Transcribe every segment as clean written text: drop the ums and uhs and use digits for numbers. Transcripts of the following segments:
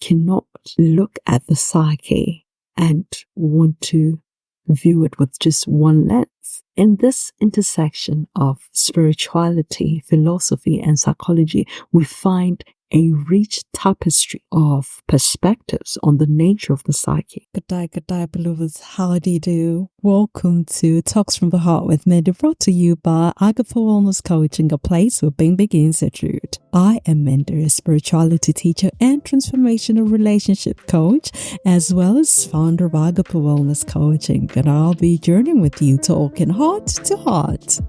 cannot look at the psyche and want to view it with just one lens. In this intersection of spirituality, philosophy, and psychology, we find a rich tapestry of perspectives on the nature of the psyche. Good day, beloveds. How do you do? Welcome to Talks from the Heart with Manda, brought to you by Agape Wellness Coaching, a place where being begins at root. I am Manda, a spirituality teacher and transformational relationship coach, as well as founder of Agape Wellness Coaching, and I'll be journeying with you, talking heart to heart.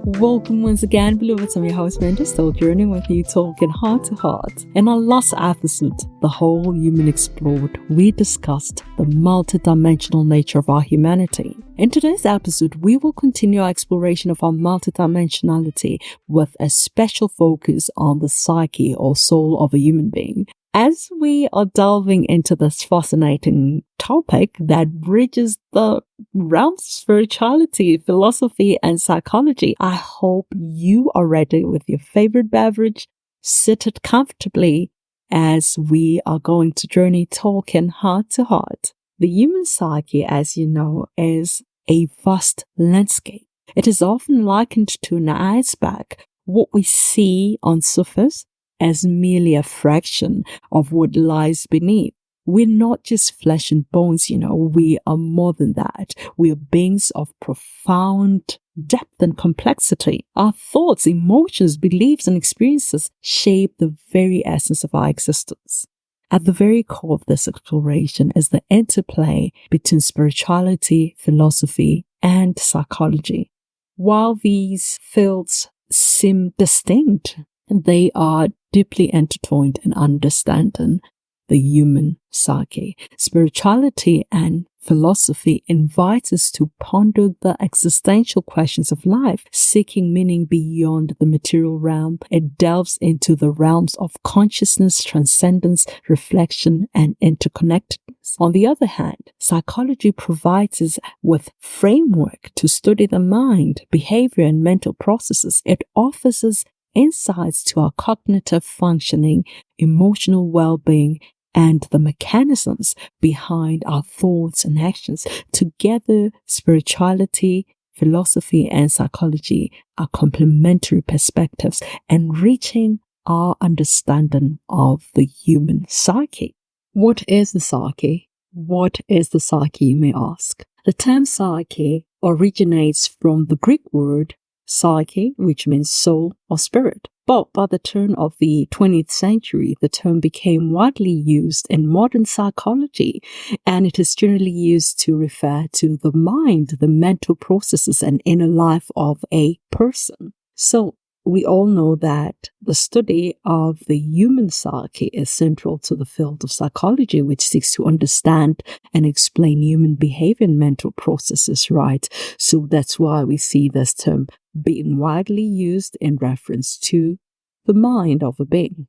Welcome once again, beloveds. I'm your host, Manda, still journeying with you, talking heart to heart. In our last episode, The Whole Human Explored, we discussed the multidimensional nature of our humanity. In today's episode, we will continue our exploration of our multidimensionality with a special focus on the psyche or soul of a human being. As we are delving into this fascinating topic that bridges the realms of spirituality, philosophy, and psychology, I hope you are ready with your favorite beverage, seated comfortably as we are going to journey talking heart to heart. The human psyche, as you know, is a vast landscape. It is often likened to an iceberg. What we see on surface as merely a fraction of what lies beneath. We're not just flesh and bones, we are more than that. We are beings of profound depth and complexity. Our thoughts, emotions, beliefs, and experiences shape the very essence of our existence. At the very core of this exploration is the interplay between spirituality, philosophy, and psychology. While these fields seem distinct, they are deeply intertwined in understanding the human psyche. Spirituality and philosophy invite us to ponder the existential questions of life, seeking meaning beyond the material realm. It delves into the realms of consciousness, transcendence, reflection, and interconnectedness. On the other hand, psychology provides us with framework to study the mind, behavior, and mental processes. It offers us insights to our cognitive functioning, emotional well-being, and the mechanisms behind our thoughts and actions. Together, spirituality, philosophy, and psychology are complementary perspectives, enriching our understanding of the human psyche. What is the psyche? What is the psyche, you may ask? The term psyche originates from the Greek word psyche, which means soul or spirit. But by the turn of the 20th century, the term became widely used in modern psychology, and it is generally used to refer to the mind, the mental processes, and inner life of a person. So we all know that the study of the human psyche is central to the field of psychology, which seeks to understand and explain human behavior and mental processes, right? So that's why we see this term being widely used in reference to the mind of a being.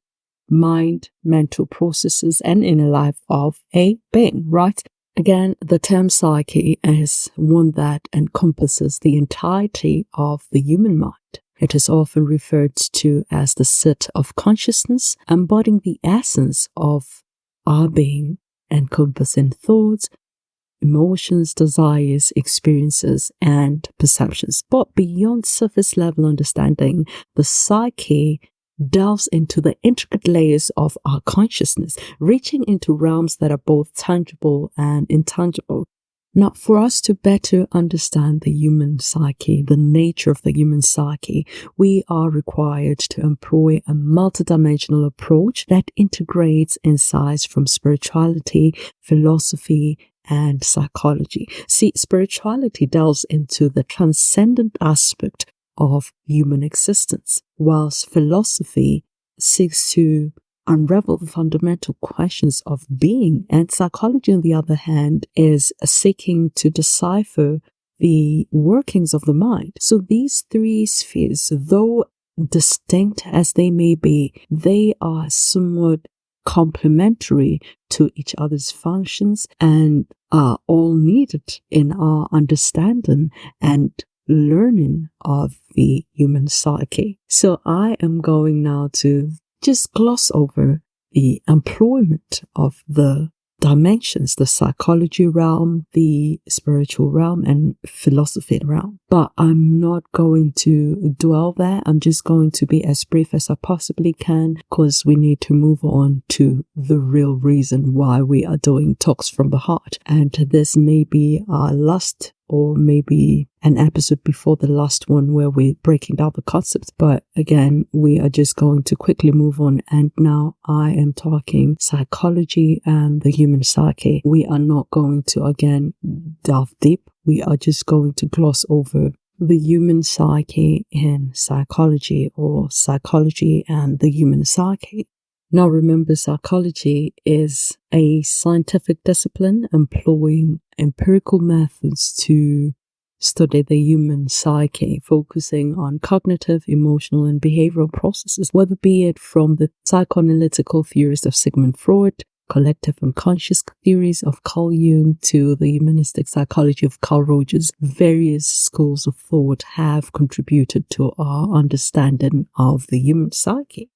Mind, mental processes, and inner life of a being, right? Again, the term psyche is one that encompasses the entirety of the human mind. It is often referred to as the seat of consciousness, embodying the essence of our being, encompassing thoughts, emotions, desires, experiences, and perceptions. But beyond surface level understanding, the psyche delves into the intricate layers of our consciousness, reaching into realms that are both tangible and intangible. Now, for us to better understand the human psyche, the nature of the human psyche, we are required to employ a multidimensional approach that integrates insights from spirituality, philosophy, and psychology. See, spirituality delves into the transcendent aspect of human existence, whilst philosophy seeks to unravel the fundamental questions of being, and psychology, on the other hand, is seeking to decipher the workings of the mind. So these three spheres, though distinct as they may be, they are somewhat complementary to each other's functions and are all needed in our understanding and learning of the human psyche. So I am going now to just gloss over the employment of the dimensions, the psychology realm, the spiritual realm, and philosophy realm. But I'm not going to dwell there. I'm just going to be as brief as I possibly can because we need to move on to the real reason why we are doing Talks from the Heart. And this may be our last or maybe an episode before the last one where we're breaking down the concepts. But again, we are just going to quickly move on. And now I am talking psychology and the human psyche. We are not going to, again, delve deep. We are just going to gloss over the human psyche in psychology, or psychology and the human psyche. Now remember, psychology is a scientific discipline employing empirical methods to study the human psyche, focusing on cognitive, emotional, and behavioral processes, whether be it from the psychoanalytical theories of Sigmund Freud, collective unconscious theories of Carl Jung, to the humanistic psychology of Carl Rogers. Various schools of thought have contributed to our understanding of the human psyche.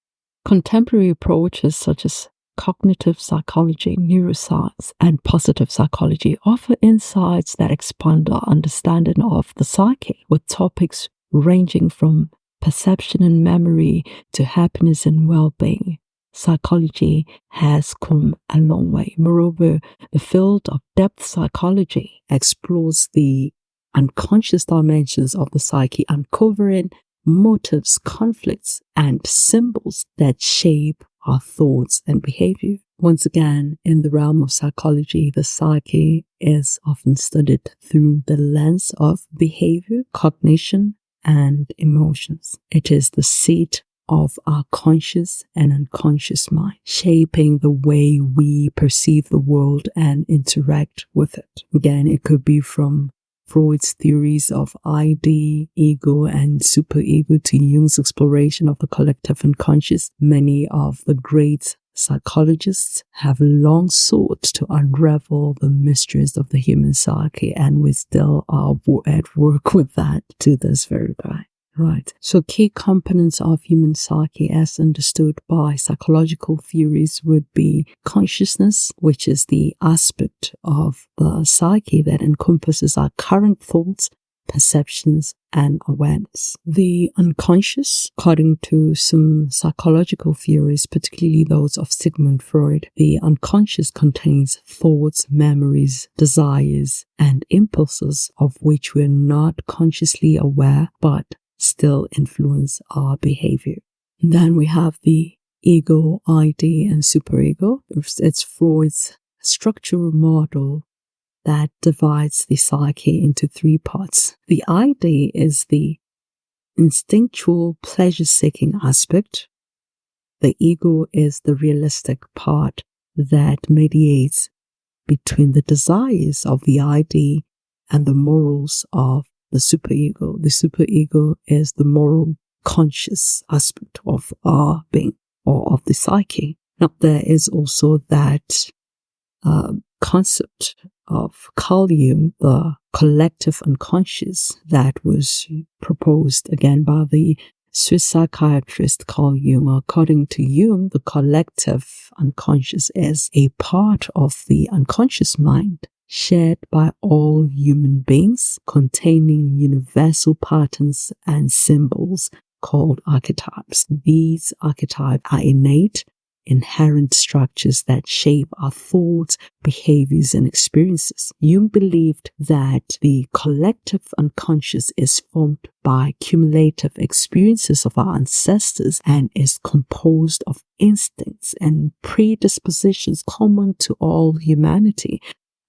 Contemporary approaches such as cognitive psychology, neuroscience, and positive psychology offer insights that expand our understanding of the psyche, with topics ranging from perception and memory to happiness and well-being. Psychology has come a long way. Moreover, the field of depth psychology explores the unconscious dimensions of the psyche, uncovering motives, conflicts, and symbols that shape our thoughts and behavior. Once again, in the realm of psychology, the psyche is often studied through the lens of behavior, cognition, and emotions. It is the seat of our conscious and unconscious mind, shaping the way we perceive the world and interact with it. Again, it could be from Freud's theories of ID, ego, and superego to Jung's exploration of the collective unconscious. Many of the great psychologists have long sought to unravel the mysteries of the human psyche, and we still are at work with that to this very day. Right. So key components of human psyche as understood by psychological theories would be consciousness, which is the aspect of the psyche that encompasses our current thoughts, perceptions, and awareness. The unconscious, according to some psychological theories, particularly those of Sigmund Freud, the unconscious contains thoughts, memories, desires, and impulses of which we're not consciously aware, but still influence our behavior. And then we have the ego, ID, and superego. It's Freud's structural model that divides the psyche into three parts. The ID is the instinctual pleasure-seeking aspect. The ego is the realistic part that mediates between the desires of the ID and the morals of the superego. The superego is the moral conscious aspect of our being, or of the psyche. Now, there is also that concept of Carl Jung, the collective unconscious, that was proposed again by the Swiss psychiatrist Carl Jung. According to Jung, the collective unconscious is a part of the unconscious mind shared by all human beings, containing universal patterns and symbols called archetypes. These archetypes are innate, inherent structures that shape our thoughts, behaviors, and experiences. Jung believed that the collective unconscious is formed by cumulative experiences of our ancestors and is composed of instincts and predispositions common to all humanity.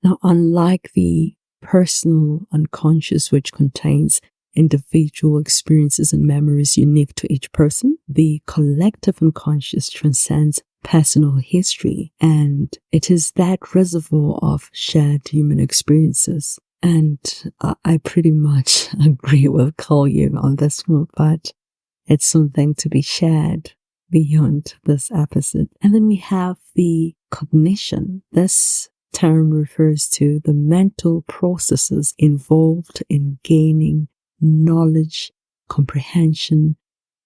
Now, unlike the personal unconscious, which contains individual experiences and memories unique to each person, the collective unconscious transcends personal history, and it is that reservoir of shared human experiences. And I pretty much agree with Carl Jung on this one, but it's something to be shared beyond this episode. And then we have the cognition. This term refers to the mental processes involved in gaining knowledge, comprehension,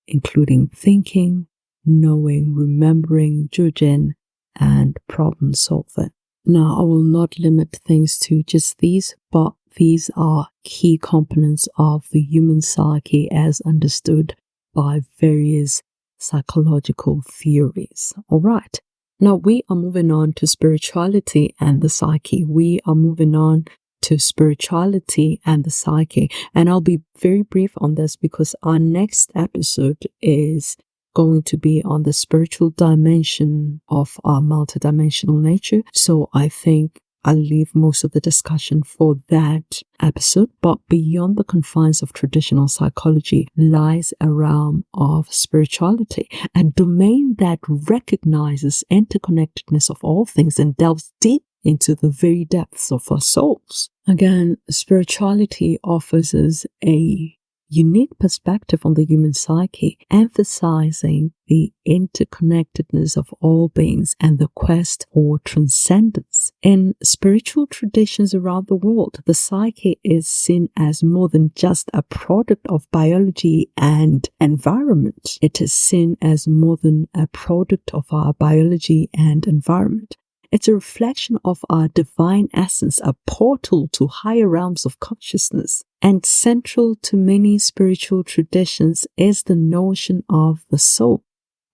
including thinking, knowing, remembering, judging, and problem solving. Now, I will not limit things to just these, but these are key components of the human psyche as understood by various psychological theories. All right. Now we are moving on to spirituality and the psyche. We are moving on to spirituality and the psyche. And I'll be very brief on this because our next episode is going to be on the spiritual dimension of our multidimensional nature. So I think I'll leave most of the discussion for that episode, but beyond the confines of traditional psychology lies a realm of spirituality, a domain that recognizes interconnectedness of all things and delves deep into the very depths of our souls. Again, spirituality offers us a unique perspective on the human psyche, emphasizing the interconnectedness of all beings and the quest for transcendence. In spiritual traditions around the world, the psyche is seen as more than just a product of biology and environment. It is seen as more than a product of our biology and environment. It's a reflection of our divine essence, a portal to higher realms of consciousness. And central to many spiritual traditions is the notion of the soul,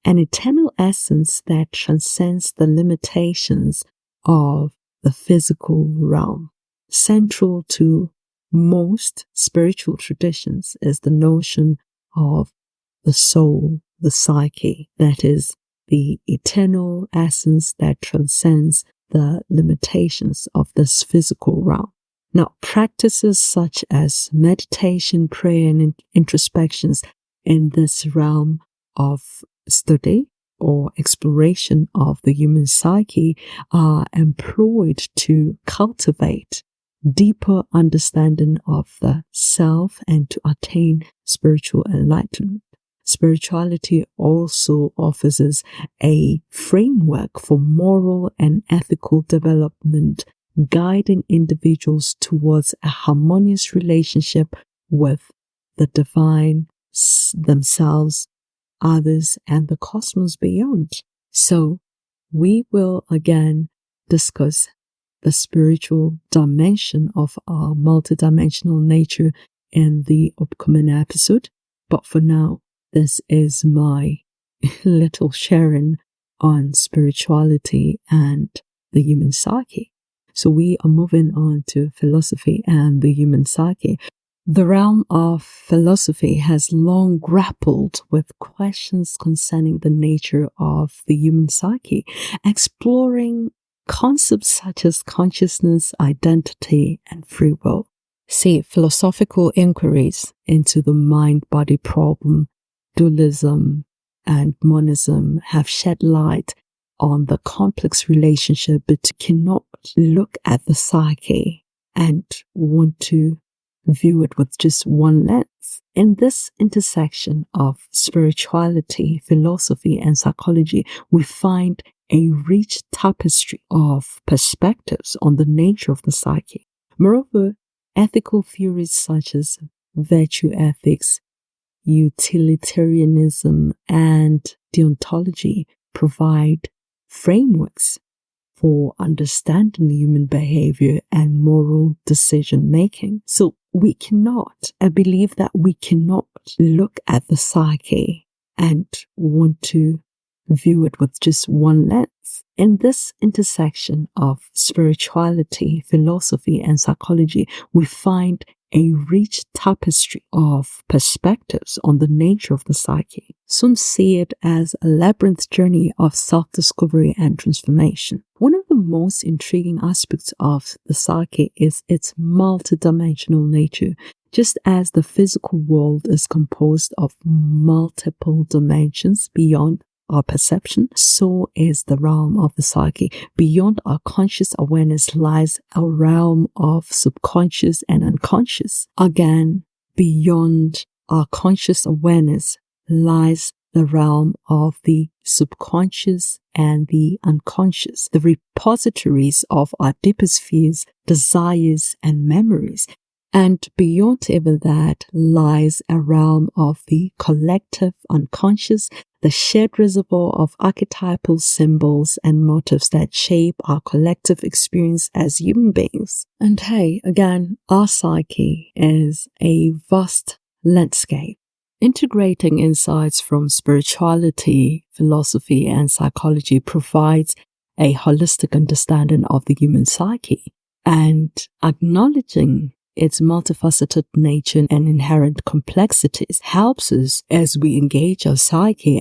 an eternal essence that transcends the limitations of the physical realm. Central to most spiritual traditions is the notion of the soul, the psyche, that is, the eternal essence that transcends the limitations of this physical realm. Now, practices such as meditation, prayer, and introspections in this realm of study or exploration of the human psyche are employed to cultivate deeper understanding of the self and to attain spiritual enlightenment. Spirituality also offers us a framework for moral and ethical development, guiding individuals towards a harmonious relationship with the divine, themselves, others, and the cosmos beyond. So, we will again discuss the spiritual dimension of our multidimensional nature in the upcoming episode. But for now, this is my little sharing on spirituality and the human psyche. So we are moving on to philosophy and the human psyche. The realm of philosophy has long grappled with questions concerning the nature of the human psyche, exploring concepts such as consciousness, identity, and free will. See, philosophical inquiries into the mind-body problem, dualism, and monism have shed light on the complex relationship, but cannot look at the psyche and want to view it with just one lens. In this intersection of spirituality, philosophy, and psychology, we find a rich tapestry of perspectives on the nature of the psyche. Moreover, ethical theories such as virtue ethics, utilitarianism, and deontology provide frameworks for understanding human behavior and moral decision making. So we cannot, I believe that we cannot look at the psyche and want to view it with just one lens. In this intersection of spirituality, philosophy, and psychology, we find a rich tapestry of perspectives on the nature of the psyche. Some see it as a labyrinth journey of self-discovery and transformation. One of the most intriguing aspects of the psyche is its multidimensional nature. Just as the physical world is composed of multiple dimensions beyond our perception, so is the realm of the psyche. Beyond our conscious awareness lies a realm of subconscious and unconscious. Again, beyond our conscious awareness lies the realm of the subconscious and the unconscious, the repositories of our deepest fears, desires, and memories. And beyond even that lies a realm of the collective unconscious, the shared reservoir of archetypal symbols and motifs that shape our collective experience as human beings. And hey, again, our psyche is a vast landscape. Integrating insights from spirituality, philosophy, and psychology provides a holistic understanding of the human psyche, and acknowledging its multifaceted nature and inherent complexities helps us as we engage our psyche,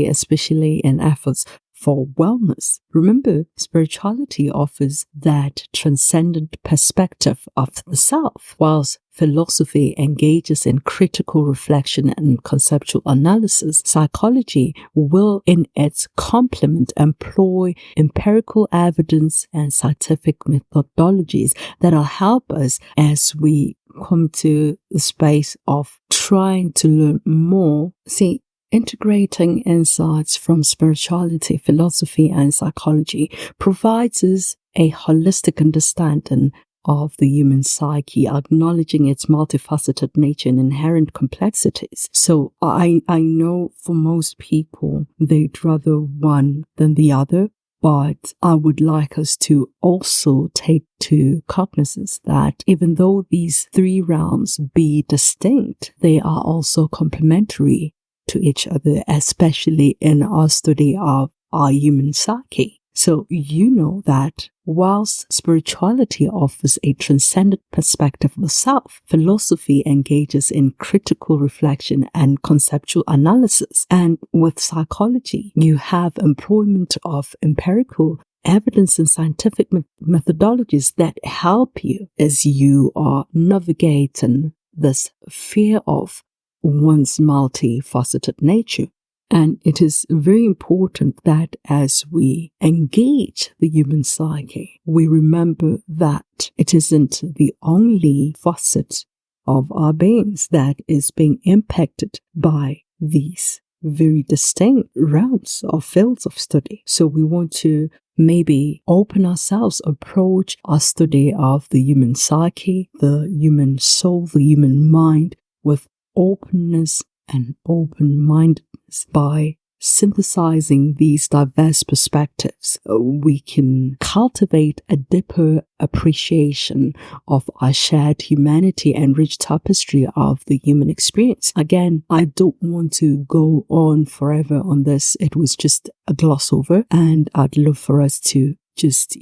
especially in efforts for wellness. Remember, spirituality offers that transcendent perspective of the self, whilst philosophy engages in critical reflection and conceptual analysis. Psychology will, in its complement, employ empirical evidence and scientific methodologies that'll help us as we come to the space of trying to learn more. See, integrating insights from spirituality, philosophy, and psychology provides us a holistic understanding of the human psyche, acknowledging its multifaceted nature and inherent complexities. So I know for most people, they'd rather one than the other, but I would like us to also take to cognizance that even though these three realms be distinct, they are also complementary to each other, especially in our study of our human psyche. So you know that whilst spirituality offers a transcendent perspective of the self, philosophy engages in critical reflection and conceptual analysis. And with psychology, you have employment of empirical evidence and scientific methodologies that help you as you are navigating this fear of one's multifaceted nature. And it is very important that as we engage the human psyche, we remember that it isn't the only facet of our beings that is being impacted by these very distinct realms or fields of study. So we want to maybe open ourselves, approach our study of the human psyche, the human soul, the human mind with openness and open-mindedness. By synthesizing these diverse perspectives, we can cultivate a deeper appreciation of our shared humanity and rich tapestry of the human experience. Again, I don't want to go on forever on this. It was just a gloss over, and I'd love for us to just,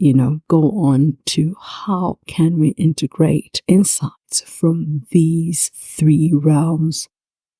go on to how can we integrate insights from these three realms,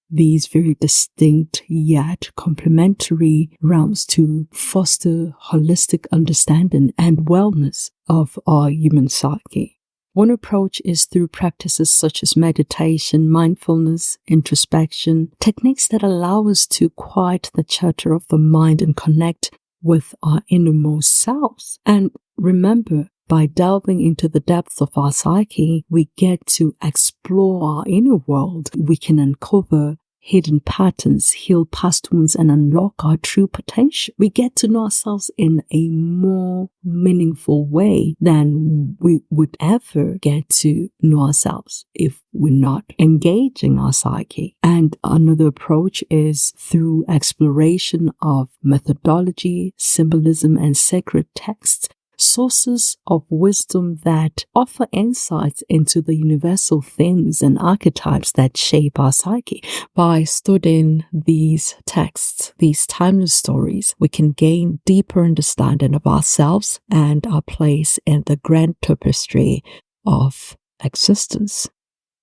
these very distinct yet complementary realms, to foster holistic understanding and wellness of our human psyche. One approach is through practices such as meditation, mindfulness, introspection, techniques that allow us to quiet the chatter of the mind and connect with our innermost selves. And remember, by delving into the depths of our psyche, we get to explore our inner world. We can uncover hidden patterns, heal past wounds, and unlock our true potential. We get to know ourselves in a more meaningful way than we would ever get to know ourselves if we're not engaging our psyche. And another approach is through exploration of methodology, symbolism, and sacred texts, sources of wisdom that offer insights into the universal themes and archetypes that shape our psyche. By studying these texts, these timeless stories, we can gain deeper understanding of ourselves and our place in the grand tapestry of existence.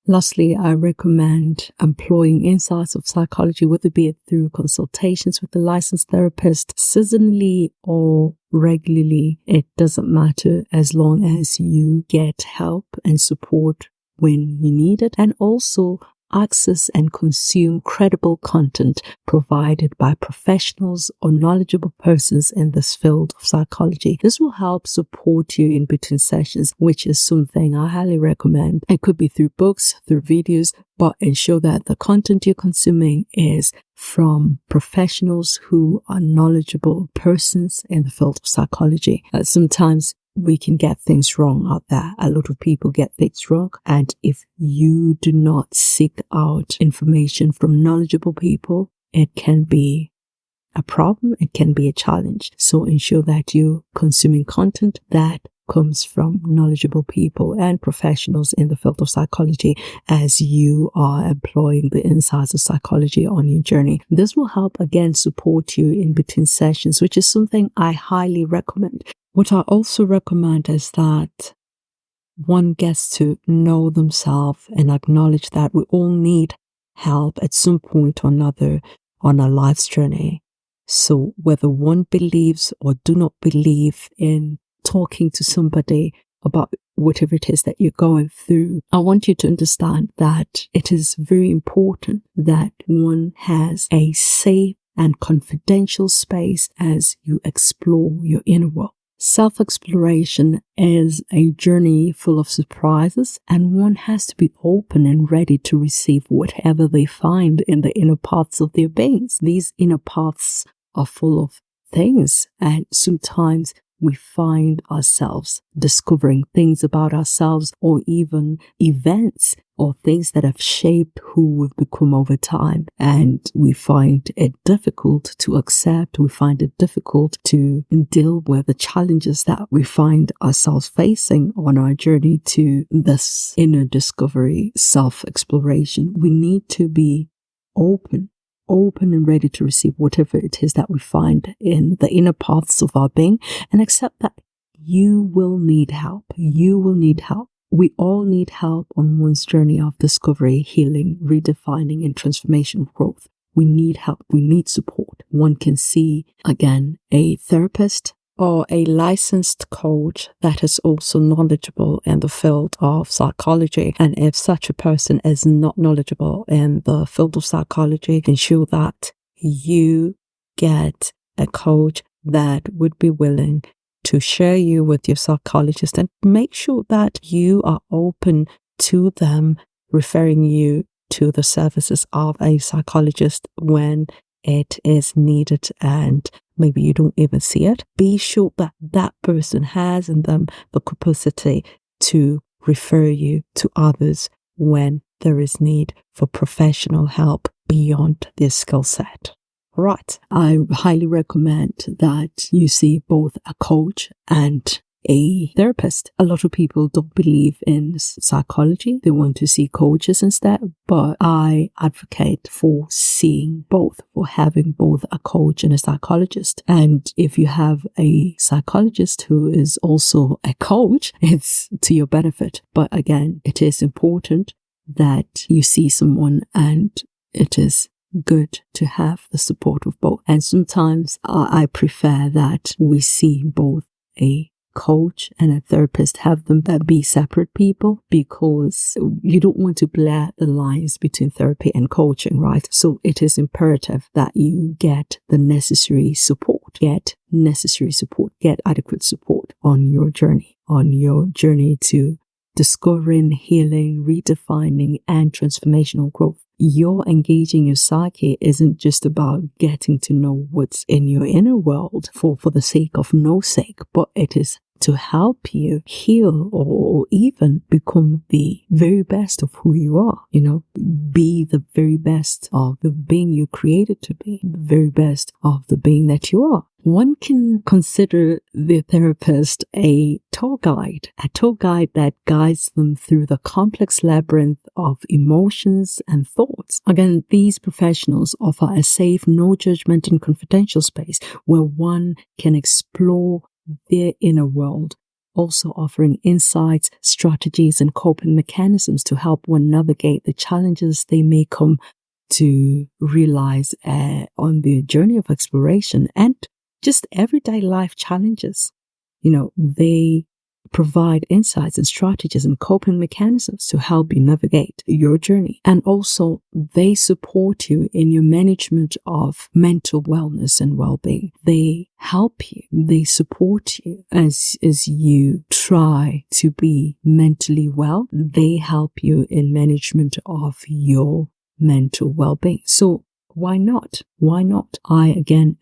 Lastly, I recommend employing insights of psychology, whether it be through consultations with a licensed therapist, seasonally or regularly. It doesn't matter as long as you get help and support when you need it. And also access and consume credible content provided by professionals or knowledgeable persons in this field of psychology. This will help support you in between sessions, which is something I highly recommend. It could be through books, through videos, but ensure that the content you're consuming is from professionals who are knowledgeable persons in the field of psychology. Sometimes we can get things wrong out there. A lot of people get things wrong. And if you do not seek out information from knowledgeable people, it can be a problem. It can be a challenge. So ensure that you're consuming content that comes from knowledgeable people and professionals in the field of psychology as you are employing the insights of psychology on your journey. This will help again support you in between sessions, which is something I highly recommend. What I also recommend is that one gets to know themselves and acknowledge that we all need help at some point or another on our life's journey. So whether one believes or do not believe in talking to somebody about whatever it is that you're going through, I want you to understand that it is very important that one has a safe and confidential space as you explore your inner world. Self-exploration is a journey full of surprises, and one has to be open and ready to receive whatever they find in the inner parts of their beings. These inner paths are full of things, and sometimes we find ourselves discovering things about ourselves or even events or things that have shaped who we've become over time. And we find it difficult to accept. We find it difficult to deal with the challenges that we find ourselves facing on our journey to this inner discovery, self-exploration. We need to be open and ready to receive whatever it is that we find in the inner paths of our being, and accept that you will need help. You will need help. We all need help on one's journey of discovery, healing, redefining, and transformational growth. We need help. We need support. One can see, again, a therapist or a licensed coach that is also knowledgeable in the field of psychology. And if such a person is not knowledgeable in the field of psychology, ensure that you get a coach that would be willing to share you with your psychologist, and make sure that you are open to them referring you to the services of a psychologist when it is needed and maybe you don't even see it. Be sure that that person has in them the capacity to refer you to others when there is need for professional help beyond their skill set. Right. I highly recommend that you see both a coach and a therapist. A lot of people don't believe in psychology. They want to see coaches instead, but I advocate for seeing both, for having both a coach and a psychologist. And if you have a psychologist who is also a coach, it's to your benefit. But again, it is important that you see someone, and it is good to have the support of both. And sometimes I prefer that we see both a coach and a therapist, have them be separate people, because you don't want to blur the lines between therapy and coaching, right? So it is imperative that you get the necessary support, get adequate support on your journey to discovering, healing, redefining, and transformational growth. Your engaging your psyche isn't just about getting to know what's in your inner world for the sake of no sake, but it is to help you heal or even become the very best of who you are. Be the very best of the being you created to be, the very best of the being that you are. One can consider the therapist a tour guide that guides them through the complex labyrinth of emotions and thoughts. Again, these professionals offer a safe, no judgment and confidential space where one can explore their inner world, also offering insights, strategies, and coping mechanisms to help one navigate the challenges they may come to realize on their journey of exploration and just everyday life challenges. They provide insights and strategies and coping mechanisms to help you navigate your journey. And also, they support you in your management of mental wellness and well-being. They help you, they support you as you try to be mentally well. They help you in management of your mental well-being. So why not? Why not? I again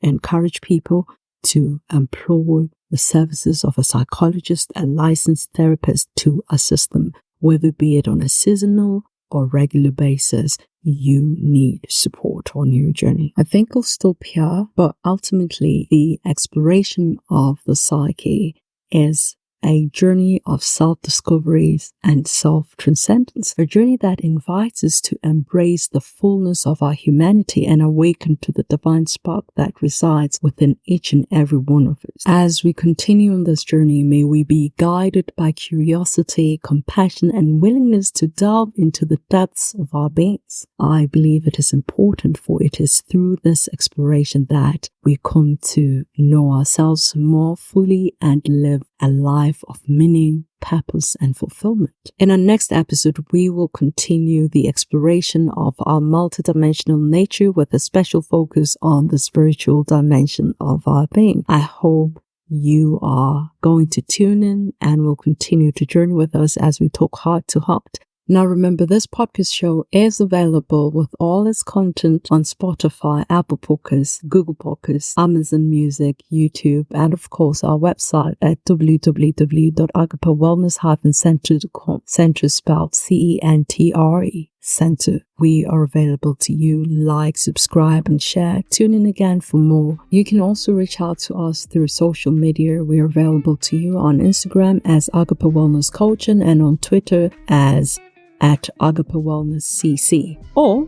encourage people to employ the services of a psychologist and licensed therapist to assist them, whether be it on a seasonal or regular basis. You need support on your journey. I think I'll stop here, but ultimately the exploration of the psyche is a journey of self-discoveries and self-transcendence, a journey that invites us to embrace the fullness of our humanity and awaken to the divine spark that resides within each and every one of us. As we continue on this journey, may we be guided by curiosity, compassion, and willingness to delve into the depths of our beings. I believe it is important, for it is through this exploration that we come to know ourselves more fully and live a life of meaning, purpose, and fulfillment. In our next episode, we will continue the exploration of our multidimensional nature with a special focus on the spiritual dimension of our being. I hope you are going to tune in and will continue to journey with us as we talk heart to heart. Now remember, this podcast show is available with all its content on Spotify, Apple Podcasts, Google Podcasts, Amazon Music, YouTube, and of course our website at www.agapewellness-center.com. Center spelled CENTRE. Center. We are available to you. Like, subscribe, and share. Tune in again for more. You can also reach out to us through social media. We are available to you on Instagram as Agape Wellness Coaching and on Twitter as @AgapeWellnessCC, or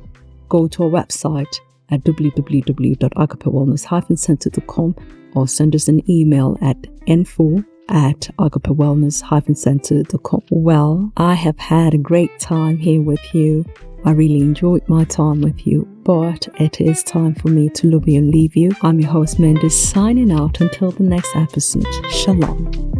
go to our website at www.agapewellness-center.com or send us an email at info@agapewellness-center.com. Well, I have had a great time here with you. I really enjoyed my time with you, but it is time for me to love you and leave you. I'm your host, Manda, signing out until the next episode. Shalom.